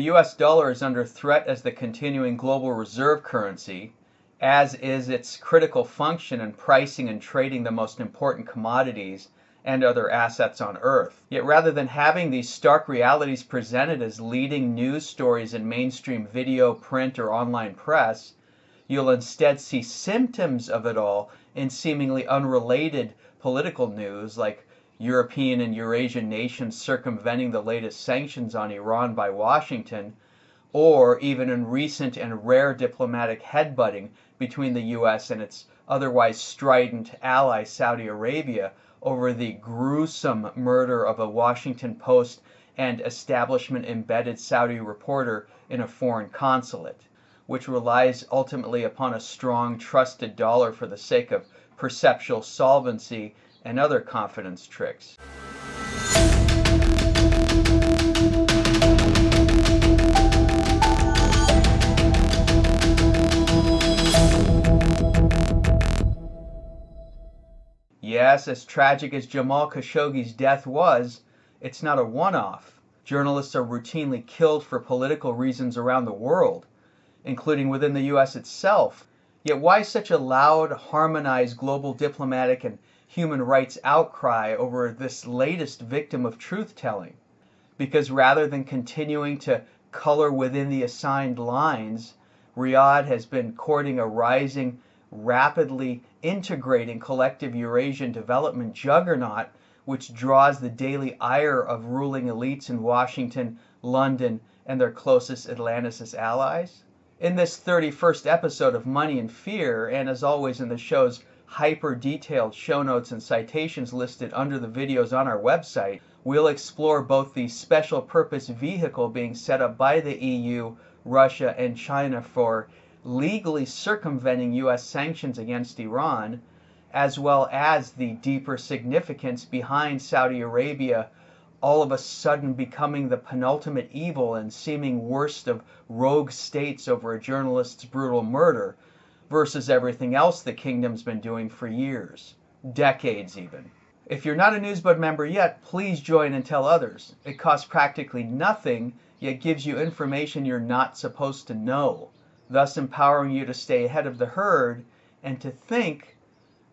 The US dollar is under threat as the continuing global reserve currency, as is its critical function in pricing and trading the most important commodities and other assets on Earth. Yet rather than having these stark realities presented as leading news stories in mainstream video, print, or online press, you'll instead see symptoms of it all in seemingly unrelated political news, like European and Eurasian nations circumventing the latest sanctions on Iran by Washington, or even in recent and rare diplomatic headbutting between the US and its otherwise strident ally Saudi Arabia over the gruesome murder of a Washington Post and establishment embedded Saudi reporter in a foreign consulate, which relies ultimately upon a strong, trusted dollar for the sake of perceptual solvency and other confidence tricks. Yes, as tragic as Jamal Khashoggi's death was, it's not a one-off. Journalists are routinely killed for political reasons around the world, including within the US itself. Yet why such a loud, harmonized global diplomatic and human rights outcry over this latest victim of truth-telling? Because rather than continuing to color within the assigned lines, Riyadh has been courting a rising, rapidly integrating collective Eurasian development juggernaut which draws the daily ire of ruling elites in Washington, London, and their closest Atlanticist allies. In this 31st episode of Money and Fear, and as always in the show's hyper-detailed show notes and citations listed under the videos on our website, we'll explore both the special purpose vehicle being set up by the EU, Russia, and China for legally circumventing US sanctions against Iran, as well as the deeper significance behind Saudi Arabia all of a sudden becoming the penultimate evil and seeming worst of rogue states over a journalist's brutal murder, versus everything else the kingdom's been doing for years, decades even. If you're not a Newsbud member yet, please join and tell others. It costs practically nothing, yet gives you information you're not supposed to know, thus empowering you to stay ahead of the herd and to think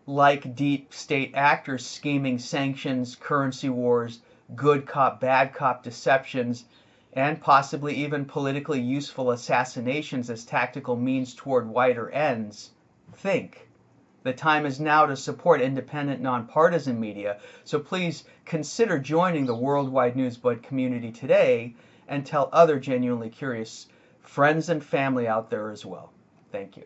like deep state actors scheming sanctions, currency wars, good cop, bad cop deceptions, and possibly even politically useful assassinations as tactical means toward wider ends. Think. The time is now to support independent, nonpartisan media, so please consider joining the worldwide Newsbud community today and tell other genuinely curious friends and family out there as well. Thank you.